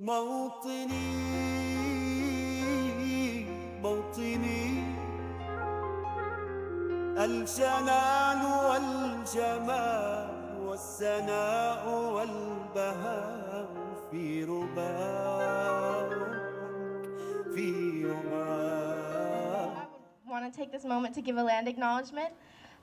موطني موطني الجلال والجمال والثناء والبهاء في رباك في رباك. I want to take this moment to give a land acknowledgement.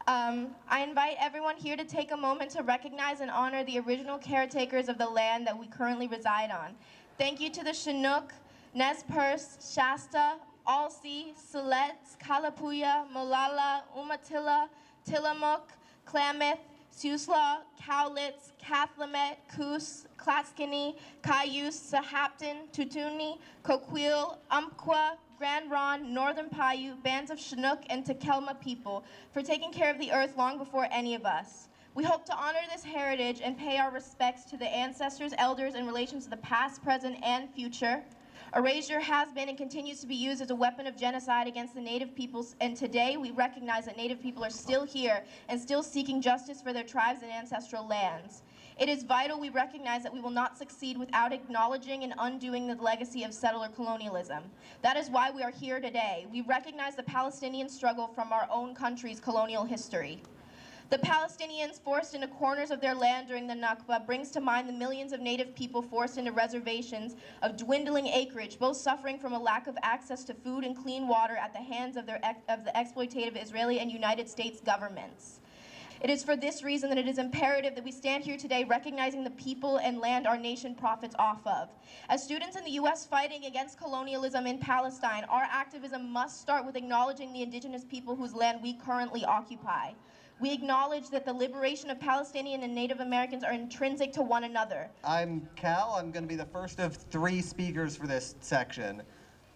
I invite everyone here to take a moment to recognize and honor the original caretakers of the land that we currently reside on. Thank you to the Chinook, Nez Perce, Shasta, Alsea, Siletz, Kalapuya, Molalla, Umatilla, Tillamook, Klamath, Siuslaw, Cowlitz, Cathlamet, Coos, Clatskanie, Cayuse, Sahapton, Tutuni, Coquille, Umpqua, Grand Ronde, Northern Paiute, bands of Chinook and Takelma people for taking care of the earth long before any of us. We hope to honor this heritage and pay our respects to the ancestors, elders in relation to the past, present, and future. Erasure has been and continues to be used as a weapon of genocide against the Native peoples, and today we recognize that Native people are still here and still seeking justice for their tribes and ancestral lands. It is vital we recognize that we will not succeed without acknowledging and undoing the legacy of settler colonialism. That is why we are here today. We recognize the Palestinian struggle from our own country's colonial history. The Palestinians forced into corners of their land during the Nakba brings to mind the millions of Native people forced into reservations of dwindling acreage, both suffering from a lack of access to food and clean water at the hands of the exploitative Israeli and United States governments. It is for this reason that it is imperative that we stand here today recognizing the people and land our nation profits off of. As students in the U.S. fighting against colonialism in Palestine, our activism must start with acknowledging the indigenous people whose land we currently occupy. We acknowledge that the liberation of Palestinian and Native Americans are intrinsic to one another. I'm Cal. I'm going to be the first of 3 speakers for this section.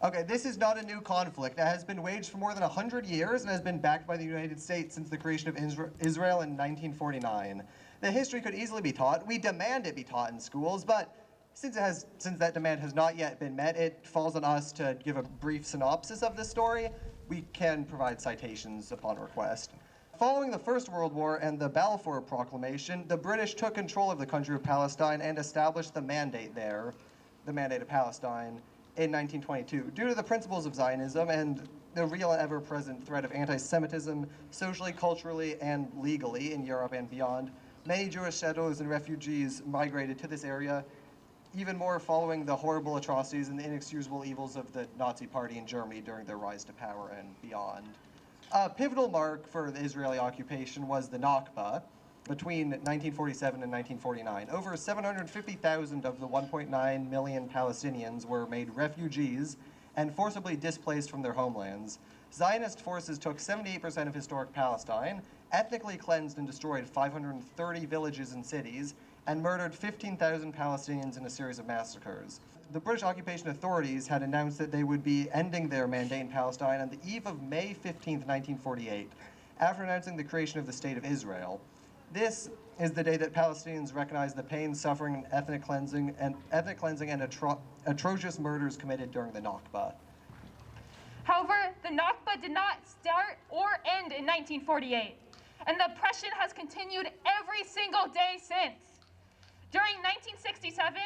Okay, this is not a new conflict. It has been waged for more than 100 years and has been backed by the United States since the creation of Israel in 1949. The history could easily be taught. We demand it be taught in schools, but since that demand has not yet been met, it falls on us to give a brief synopsis of the story. We can provide citations upon request. Following the First World War and the Balfour Proclamation, the British took control of the country of Palestine and established the Mandate of Palestine, in 1922. Due to the principles of Zionism and the real and ever-present threat of anti-Semitism, socially, culturally, and legally in Europe and beyond, many Jewish settlers and refugees migrated to this area, even more following the horrible atrocities and the inexcusable evils of the Nazi Party in Germany during their rise to power and beyond. A pivotal mark for the Israeli occupation was the Nakba between 1947 and 1949. Over 750,000 of the 1.9 million Palestinians were made refugees and forcibly displaced from their homelands. Zionist forces took 78% of historic Palestine, ethnically cleansed and destroyed 530 villages and cities, and murdered 15,000 Palestinians in a series of massacres. The British occupation authorities had announced that they would be ending their mandate in Palestine on the eve of May 15, 1948, after announcing the creation of the State of Israel. This is the day that Palestinians recognized the pain, suffering, and ethnic cleansing and atrocious murders committed during the Nakba. However, the Nakba did not start or end in 1948, and the oppression has continued every single day since. During 1967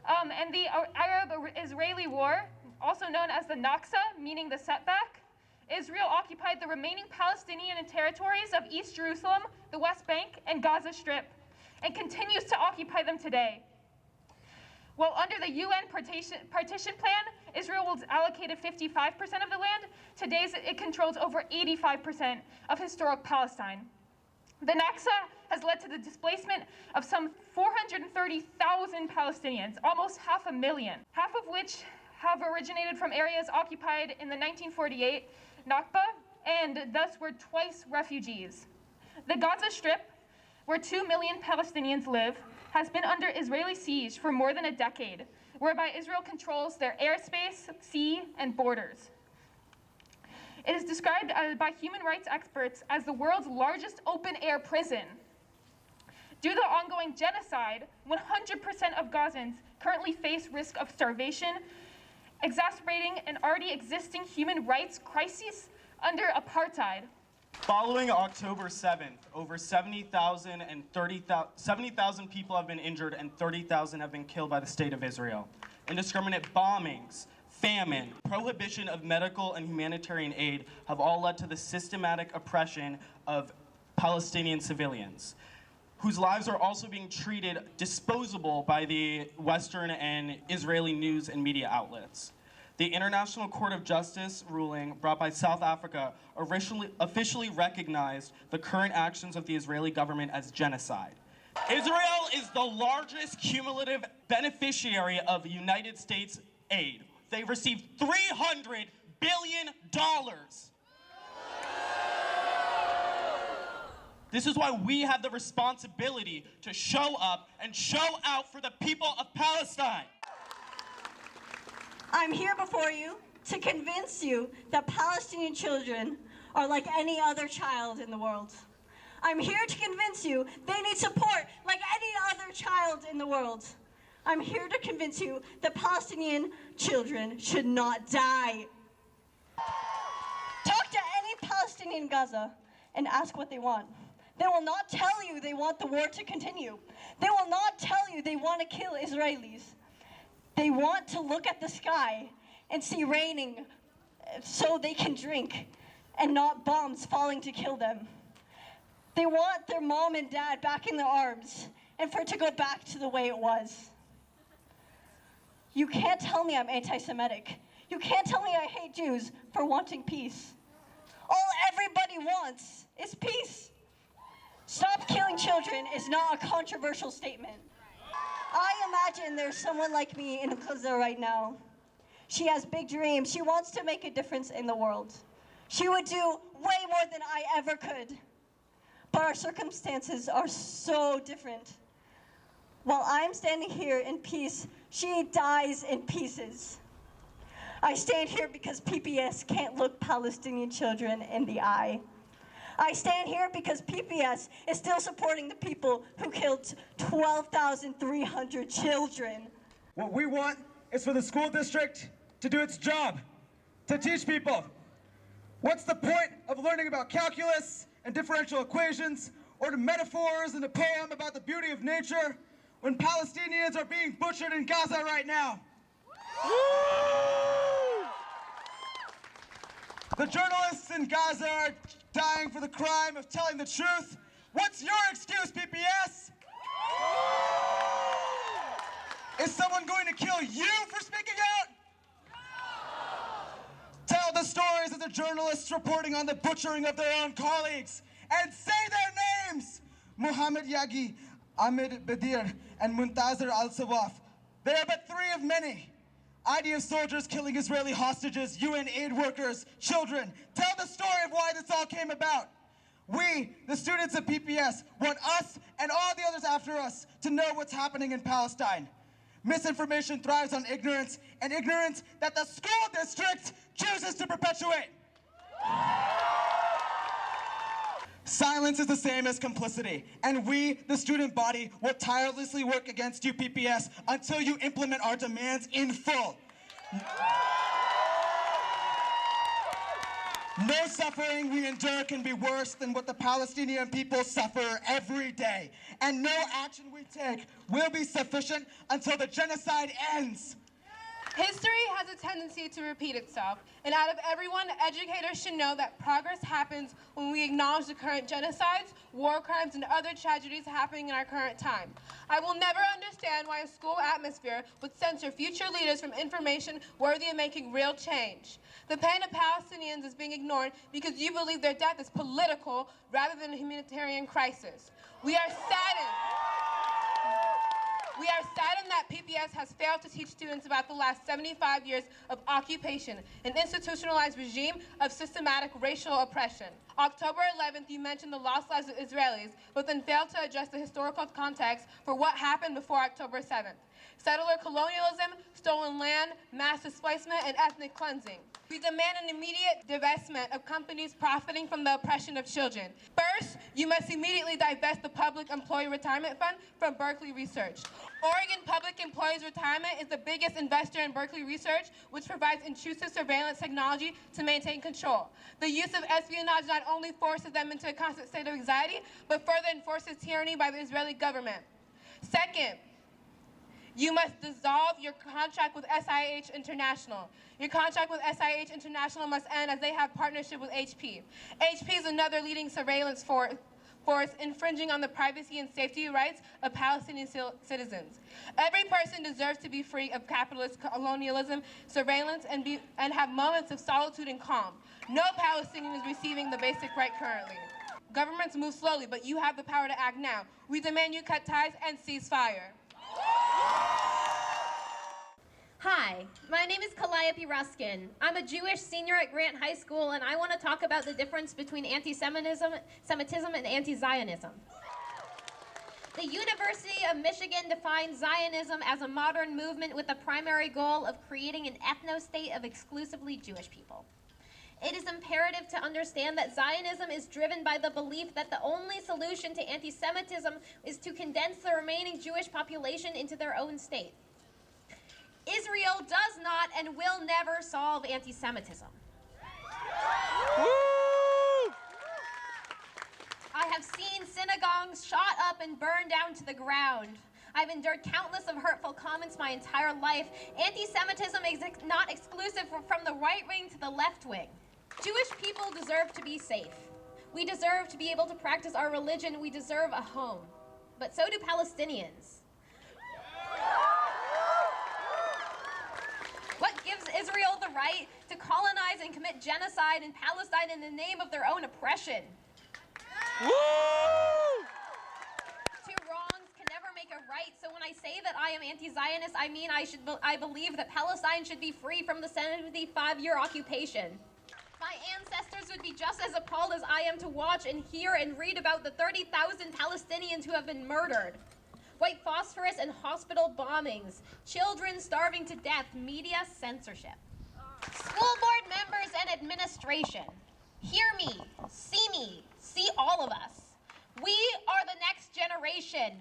and the Arab-Israeli War, also known as the Naksa, meaning the setback, Israel occupied the remaining Palestinian territories of East Jerusalem, the West Bank, and Gaza Strip, and continues to occupy them today. While under the UN partition plan, Israel was allocated 55% of the land, today it controls over 85% of historic Palestine. The Naksa has led to the displacement of some 430,000 Palestinians, almost 500,000, half of which have originated from areas occupied in the 1948 Nakba, and thus were twice refugees. The Gaza Strip, where 2 million Palestinians live, has been under Israeli siege for more than a decade, whereby Israel controls their airspace, sea, and borders. It is described by human rights experts as the world's largest open-air prison. Due to the ongoing genocide, 100% of Gazans currently face risk of starvation, exacerbating an already existing human rights crisis under apartheid. Following October 7th, over 70,000 people have been injured and 30,000 have been killed by the State of Israel. indiscriminate bombings, famine, prohibition of medical and humanitarian aid have all led to the systematic oppression of Palestinian civilians, whose lives are also being treated disposable by the Western and Israeli news and media outlets. The International Court of Justice ruling brought by South Africa officially recognized the current actions of the Israeli government as genocide. Israel is the largest cumulative beneficiary of United States aid. They received $300 billion. This is why we have the responsibility to show up and show out for the people of Palestine. I'm here before you to convince you that Palestinian children are like any other child in the world. I'm here to convince you they need support like any other child in the world. I'm here to convince you that Palestinian children should not die. Talk to any Palestinian in Gaza and ask what they want. They will not tell you they want the war to continue. They will not tell you they want to kill Israelis. They want to look at the sky and see raining so they can drink and not bombs falling to kill them. They want their mom and dad back in their arms and for it to go back to the way it was. You can't tell me I'm anti-Semitic. You can't tell me I hate Jews for wanting peace. All everybody wants is peace. Stop killing children is not a controversial statement. I imagine there's someone like me in Gaza right now. She has big dreams. She wants to make a difference in the world. She would do way more than I ever could. But our circumstances are so different. While I'm standing here in peace, she dies in pieces. I stand here because PPS can't look Palestinian children in the eye. I stand here because PPS is still supporting the people who killed 12,300 children. What we want is for the school district to do its job, to teach people. What's the point of learning about calculus and differential equations, or the metaphors in the poem about the beauty of nature, when Palestinians are being butchered in Gaza right now? The journalists in Gaza are dying for the crime of telling the truth. What's your excuse, PPS? Is someone going to kill you for speaking out? Tell the stories of the journalists reporting on the butchering of their own colleagues and say their names. Mohammed Yagi, Ahmed Badir, and Muntazir al-Sawaf. They are but three of many. IDF soldiers killing Israeli hostages, UN aid workers, children. Tell the story of why this all came about. We, the students of PPS, want us and all the others after us to know what's happening in Palestine. Misinformation thrives on ignorance, and ignorance that the school district chooses to perpetuate. Silence is the same as complicity, and we, the student body, will tirelessly work against you, PPS, until you implement our demands in full. No suffering we endure can be worse than what the Palestinian people suffer every day, and no action we take will be sufficient until the genocide ends. History has a tendency to repeat itself, and out of everyone, educators should know that progress happens when we acknowledge the current genocides, war crimes, and other tragedies happening in our current time. I will never understand why a school atmosphere would censor future leaders from information worthy of making real change. The pain of Palestinians is being ignored because you believe their death is political rather than a humanitarian crisis. We are saddened that PPS has failed to teach students about the last 75 years of occupation, an institutionalized regime of systematic racial oppression. October 11th, you mentioned the lost lives of Israelis, but then failed to address the historical context for what happened before October 7th. Settler colonialism, stolen land, mass displacement, and ethnic cleansing. We demand an immediate divestment of companies profiting from the oppression of children. First, you must immediately divest the Public Employee Retirement Fund from Berkeley Research. Oregon Public Employees Retirement is the biggest investor in Berkeley Research, which provides intrusive surveillance technology to maintain control. The use of espionage not only forces them into a constant state of anxiety, but further enforces tyranny by the Israeli government. Second, You must dissolve your contract with SIH International. Your contract with SIH International must end as they have partnership with HP. HP is another leading surveillance force infringing on the privacy and safety rights of Palestinian citizens. Every person deserves to be free of capitalist colonialism, surveillance, and have moments of solitude and calm. No Palestinian is receiving the basic right currently. Governments move slowly, but you have the power to act now. We demand you cut ties and cease fire. Hi, my name is Calliope Ruskin. I'm a Jewish senior at Grant High School, and I want to talk about the difference between anti-Semitism and anti-Zionism. The University of Michigan defines Zionism as a modern movement with the primary goal of creating an ethno-state of exclusively Jewish people. It is imperative to understand that Zionism is driven by the belief that the only solution to anti-Semitism is to condense the remaining Jewish population into their own state. Israel does not and will never solve anti-Semitism. I have seen synagogues shot up and burned down to the ground. I've endured countless of hurtful comments my entire life. Anti-Semitism is not exclusive from the right wing to the left wing. Jewish people deserve to be safe. We deserve to be able to practice our religion. We deserve a home. But so do Palestinians. What gives Israel the right to colonize and commit genocide in Palestine in the name of their own oppression? Two wrongs can never make a right, so when I say that I am anti-Zionist, I mean I believe that Palestine should be free from the 75-year occupation. My ancestors would be just as appalled as I am to watch and hear and read about the 30,000 Palestinians who have been murdered. White phosphorus and hospital bombings, children starving to death, media censorship. School board members and administration, hear me, see all of us. We are the next generation.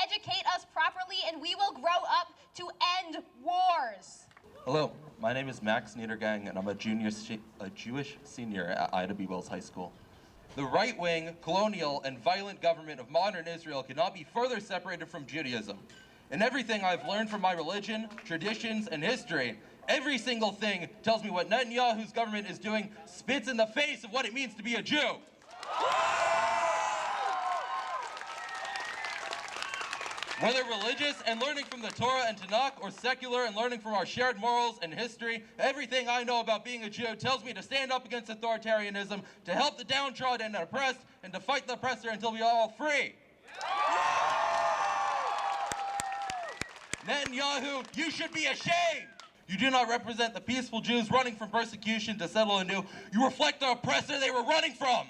Educate us properly and we will grow up to end wars. Hello, my name is Max Niedergang and I'm a Jewish senior at Ida B. Wells High School. The right-wing, colonial, and violent government of modern Israel cannot be further separated from Judaism. In everything I've learned from my religion, traditions, and history, every single thing tells me what Netanyahu's government is doing spits in the face of what it means to be a Jew. Whether religious and learning from the Torah and Tanakh, or secular and learning from our shared morals and history, everything I know about being a Jew tells me to stand up against authoritarianism, to help the downtrodden and oppressed, and to fight the oppressor until we are all free. Netanyahu, you should be ashamed! You do not represent the peaceful Jews running from persecution to settle anew. You reflect the oppressor they were running from.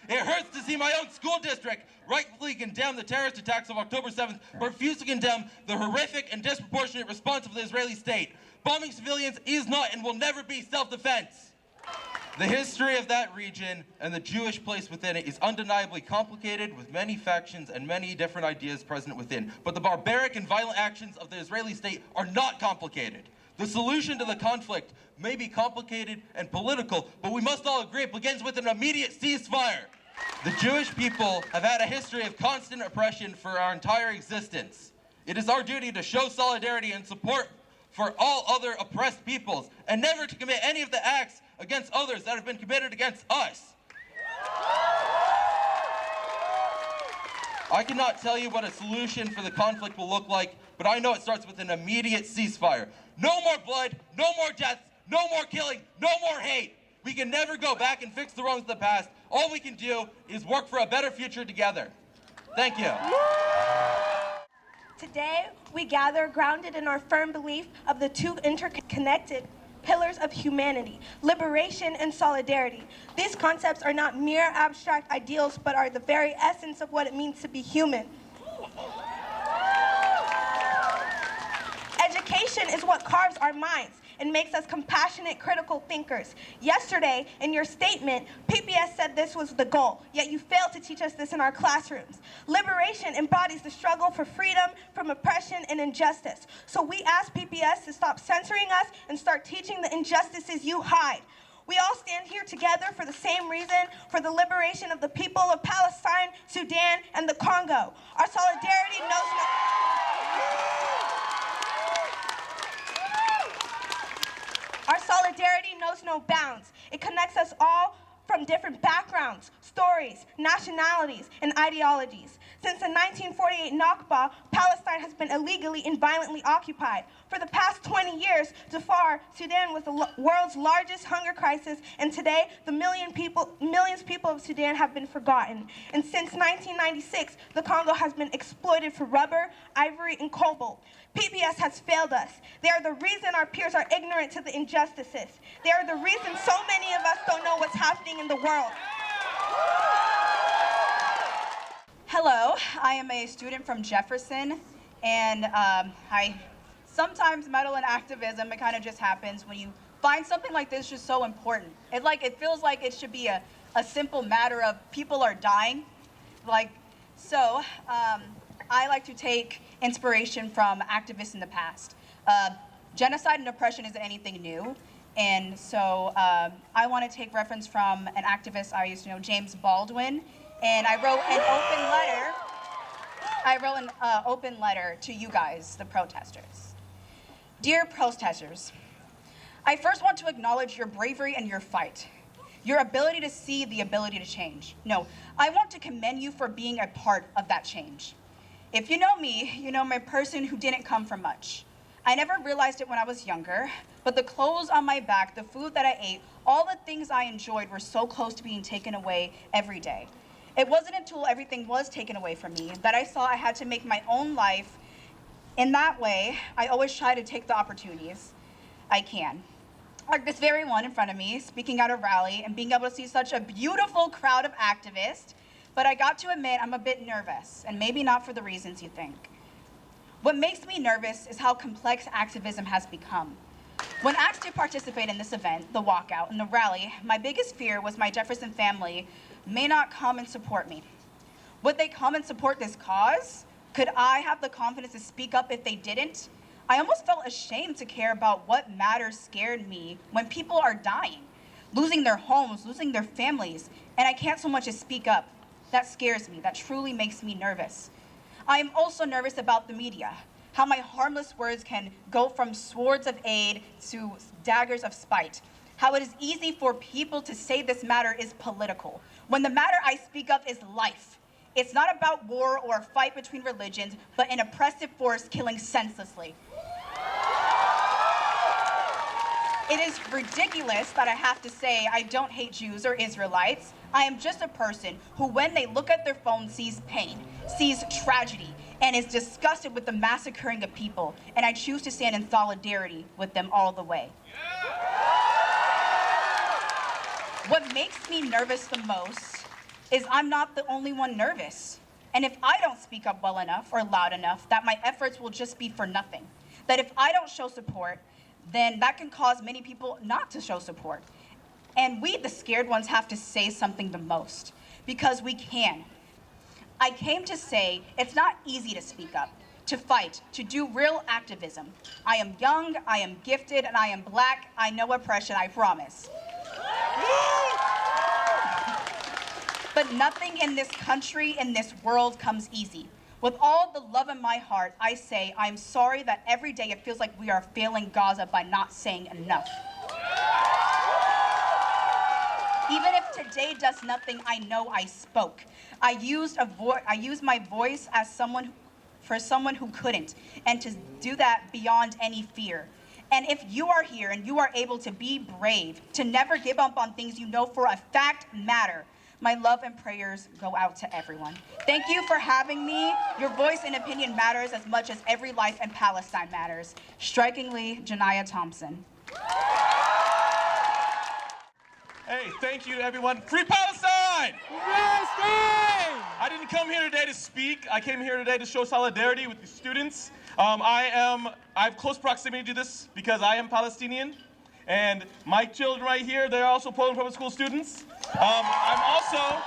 It hurts to see my own school district rightfully condemn the terrorist attacks of October 7th, but refuse to condemn the horrific and disproportionate response of the Israeli state. Bombing civilians is not and will never be self-defense. The history of that region and the Jewish place within it is undeniably complicated, with many factions and many different ideas present within. But the barbaric and violent actions of the Israeli state are not complicated. The solution to the conflict may be complicated and political, but we must all agree it begins with an immediate ceasefire. The Jewish people have had a history of constant oppression for our entire existence. It is our duty to show solidarity and support for all other oppressed peoples, and never to commit any of the acts against others that have been committed against us. I cannot tell you what a solution for the conflict will look like, but I know it starts with an immediate ceasefire. No more blood, no more deaths, no more killing, no more hate. We can never go back and fix the wrongs of the past. All we can do is work for a better future together. Thank you. Today, we gather grounded in our firm belief of the two interconnected pillars of humanity, liberation and solidarity. These concepts are not mere abstract ideals, but are the very essence of what it means to be human. Education is what carves our minds and makes us compassionate, critical thinkers. Yesterday, in your statement, PPS said this was the goal, yet you failed to teach us this in our classrooms. Liberation embodies the struggle for freedom from oppression and injustice. So we ask PPS to stop censoring us and start teaching the injustices you hide. We all stand here together for the same reason, for the liberation of the people of Palestine, Sudan, and the Congo. Our solidarity knows no... Our solidarity knows no bounds. It connects us all from different backgrounds, stories, nationalities, and ideologies. Since the 1948 Nakba, Palestine has been illegally and violently occupied. For the past 20 years, Sudan was the world's largest hunger crisis, and today the millions of people of Sudan have been forgotten. And since 1996, the Congo has been exploited for rubber, ivory, and cobalt. PPS has failed us. They are the reason our peers are ignorant to the injustices. They are the reason so many of us don't know what's happening in the world. Hello, I am a student from Jefferson, and I sometimes meddle in activism. It kind of just happens when you find something like this just so important. It feels like it should be a simple matter of people are dying. I like to take inspiration from activists in the past. Genocide and oppression isn't anything new, and so I want to take reference from an activist I used to know, James Baldwin, and I wrote an open letter to you guys, the protesters. Dear protesters, I first want to acknowledge your bravery and your fight, your ability to see the ability to change. No, I want to commend you for being a part of that change. If you know me, you know I'm a person who didn't come from much. I never realized it when I was younger, but the clothes on my back, the food that I ate, all the things I enjoyed were so close to being taken away every day. It wasn't until everything was taken away from me that I saw I had to make my own life. In that way, I always try to take the opportunities I can. Like this very one in front of me, speaking at a rally and being able to see such a beautiful crowd of activists, but I got to admit I'm a bit nervous, and maybe not for the reasons you think. What makes me nervous is how complex activism has become. When asked to participate in this event, the walkout, and the rally, my biggest fear was my Jefferson family may not come and support me. Would they come and support this cause? Could I have the confidence to speak up if they didn't? I almost felt ashamed to care about what matters scared me when people are dying, losing their homes, losing their families, and I can't so much as speak up. That scares me. That truly makes me nervous. I am also nervous about the media, how my harmless words can go from swords of aid to daggers of spite, how it is easy for people to say this matter is political, when the matter I speak of is life. It's not about war or a fight between religions, but an oppressive force killing senselessly. It is ridiculous that I have to say I don't hate Jews or Israelites. I am just a person who, when they look at their phone, sees pain, sees tragedy, and is disgusted with the massacring of people, and I choose to stand in solidarity with them all the way. What makes me nervous the most is I'm not the only one nervous. And if I don't speak up well enough or loud enough, that my efforts will just be for nothing. That if I don't show support, then that can cause many people not to show support. And we, the scared ones, have to say something the most, because we can. I came to say it's not easy to speak up, to fight, to do real activism. I am young, I am gifted, and I am black. I know oppression, I promise. But nothing in this country, in this world, comes easy. With all the love in my heart, I say I'm sorry that every day it feels like we are failing Gaza by not saying enough. Even if today does nothing, I know I spoke. I used my voice as for someone who couldn't, and to do that beyond any fear. And if you are here and you are able to be brave, to never give up on things you know for a fact matter, my love and prayers go out to everyone. Thank you for having me. Your voice and opinion matters as much as every life in Palestine matters. Strikingly, Janiya Thompson. Hey, thank you to everyone. Free Palestine! Palestine! I didn't come here today to speak. I came here today to show solidarity with the students. I have close proximity to this because I am Palestinian. And my children right here, they're also Portland Public School students. I'm also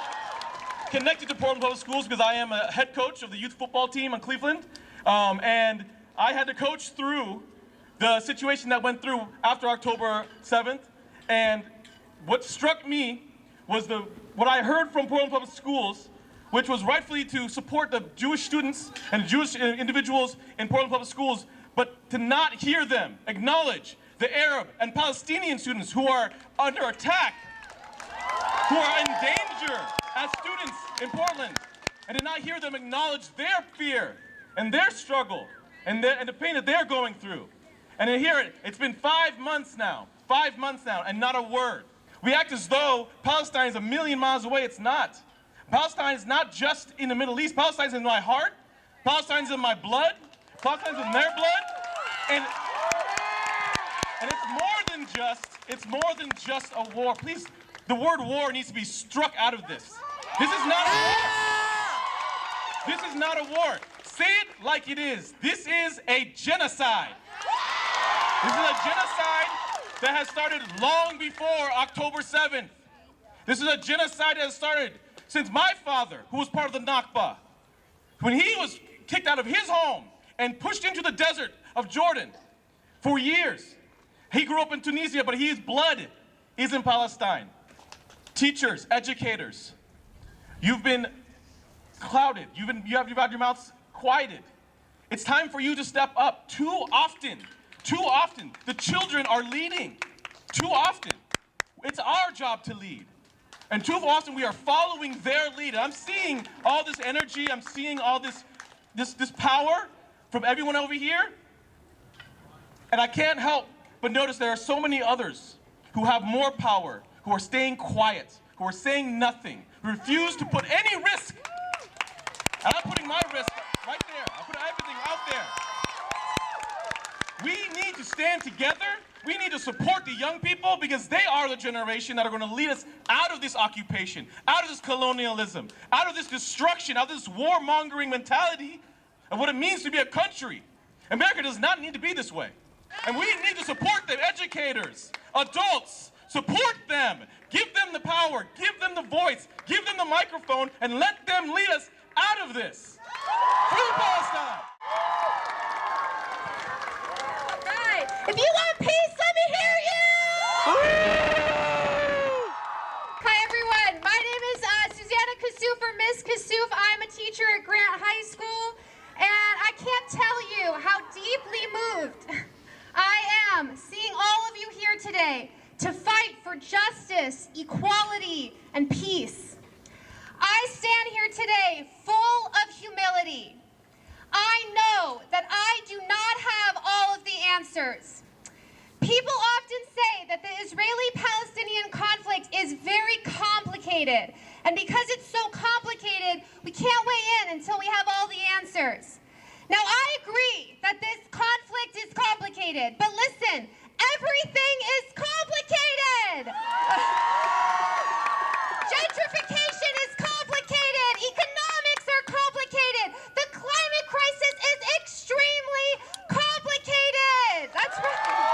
connected to Portland Public Schools because I am a head coach of the youth football team in Cleveland. And I had to coach through the situation that went through after October 7th. And what struck me was what I heard from Portland Public Schools, which was rightfully to support the Jewish students and Jewish individuals in Portland Public Schools, but to not hear them acknowledge the Arab and Palestinian students who are under attack, who are in danger as students in Portland, and did not hear them acknowledge their fear and their struggle and the pain that they're going through. And to hear it, it's been 5 months now, and not a word. We act as though Palestine is a million miles away. It's not. Palestine is not just in the Middle East. Palestine is in my heart. Palestine is in my blood. Palestine is in their blood. And it's more than just a war. Please, the word war needs to be struck out of this. This is not a war. This is not a war. Say it like it is. This is a genocide. This is a genocide that has started long before October 7th. This is a genocide that has started since my father, who was part of the Nakba, when he was kicked out of his home and pushed into the desert of Jordan for years. He grew up in Tunisia, but his blood is in Palestine. Teachers, educators, you've been clouded. You have your mouths quieted. It's time for you to step up. Too often, the children are leading. Too often. It's our job to lead. And too often we are following their lead. I'm seeing all this energy, I'm seeing all this power from everyone over here. And I can't help but notice there are so many others who have more power, who are staying quiet, who are saying nothing, who refuse to put any risk. And I'm putting my risk right there. I put everything out there. We need to stand together. We need to support the young people because they are the generation that are going to lead us out of this occupation, out of this colonialism, out of this destruction, out of this warmongering mentality of what it means to be a country. America does not need to be this way. And we need to support them, educators, adults, support them, give them the power, give them the voice, give them the microphone, and let them lead us out of this. Free Palestine! If you want peace, let me hear you! Hi, everyone. My name is Kasouf, or Miss Kasouf. I'm a teacher at Grant High School, and I can't tell you how deeply moved I am seeing all of you here today to fight for justice, equality, and peace. I stand here today full of humility. I know that I do not have all of the answers. People often say that the Israeli-Palestinian conflict is very complicated, and because it's so complicated, we can't weigh in until we have all the answers. Now, I agree that this conflict is complicated, but listen, everything is complicated! Gentrification is complicated! Economics are complicated! The climate crisis is extremely complicated! That's right!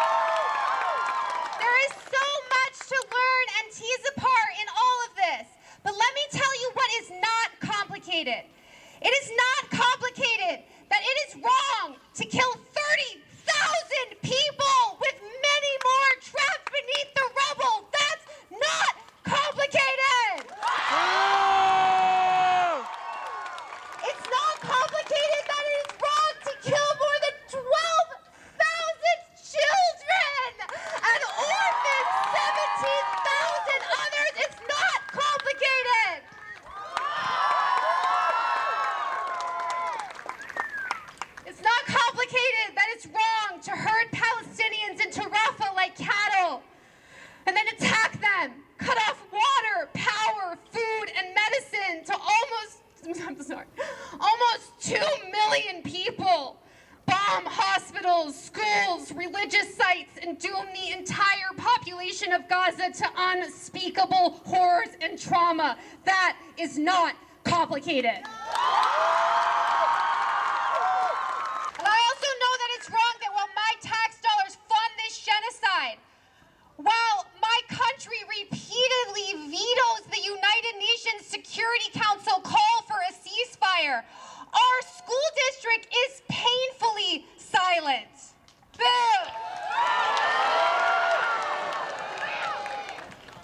There is so much to learn and tease apart in all of this. But let me tell you what is not complicated. It is not complicated that it is wrong to kill 30,000 people with many more trapped beneath the rubble. That's not complicated. It's not complicated that it is wrong to kill more than 12,000 children and orphans, 17,000 others. It's not complicated. It's not complicated that it's wrong to herd Palestinians into Rafah like cattle and then attack them, cut off water, power, food, and medicine to almost 2 million people, bomb hospitals, schools, religious sites, and doom the entire population of Gaza to unspeakable horrors and trauma. That is not complicated. And I also know that it's wrong that while my tax dollars fund this genocide, while my country repeatedly vetoes the United Nations Security Council call for a ceasefire, our school district is painfully silent. Boo!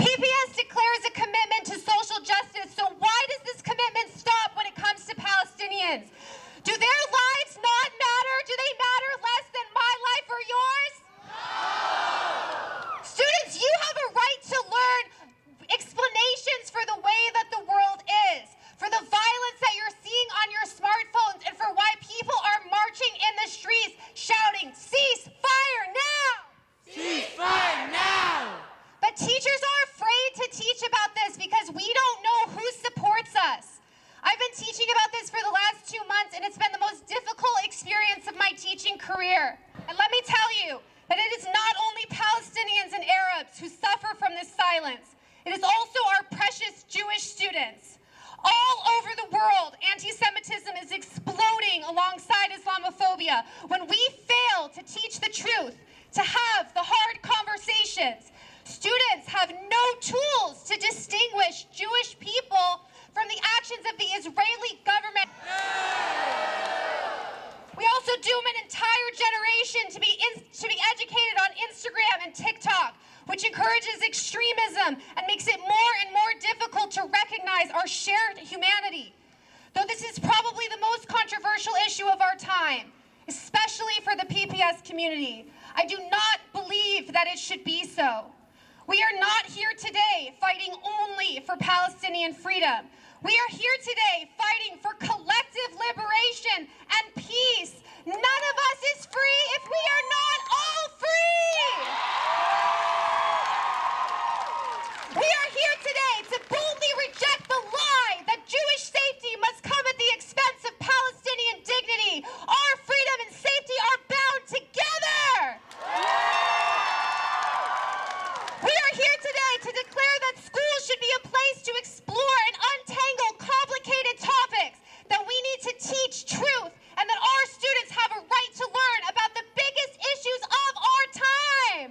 PPS declares a commitment to social justice, so why does this commitment stop when it comes to Palestinians? Do their lives not matter? Do they matter less than my life or yours? No! it's been the most difficult experience of my teaching career. And let me tell you that it is not only Palestinians and Arabs who suffer from this silence. It is also our precious Jewish students. All over the world, anti-Semitism is exploding alongside Islamophobia. When we fail to teach the truth, to have the hard conversations, students have no tools to distinguish Jewish people from the actions of the Israeli government. We also doom an entire generation to be educated on Instagram and TikTok, which encourages extremism and makes it more and more difficult to recognize our shared humanity. Though this is probably the most controversial issue of our time, especially for the PPS community, I do not believe that it should be so. We are not here today fighting only for Palestinian freedom. We are here today fighting for collective liberation and peace. None of us is free if we are not all free. We are here today to boldly reject the lie that Jewish safety must come at the expense of Palestinian dignity. Our freedom and safety are bound together. We are here today to declare that schools should be a place to explore and untangle complicated topics, that we need to teach truth, and that our students have a right to learn about the biggest issues of our time.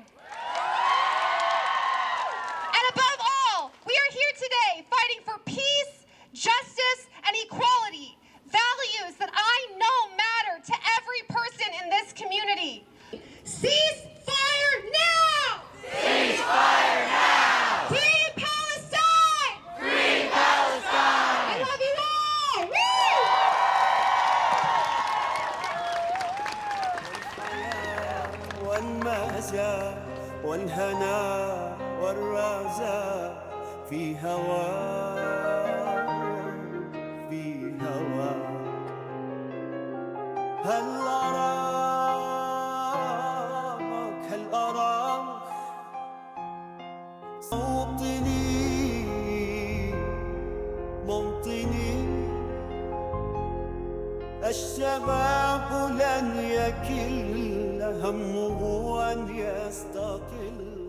And above all, we are here today fighting for peace, justice, and equality, values that I know matter to every person in this community. Cease fire now! Cease fire now! Free Palestine! Free Palestine! I love you all! Woo! والمأساة والهنا والرزاء في هواك في هواك هل أراك موطني الشباب لن يكل همه أن يستقل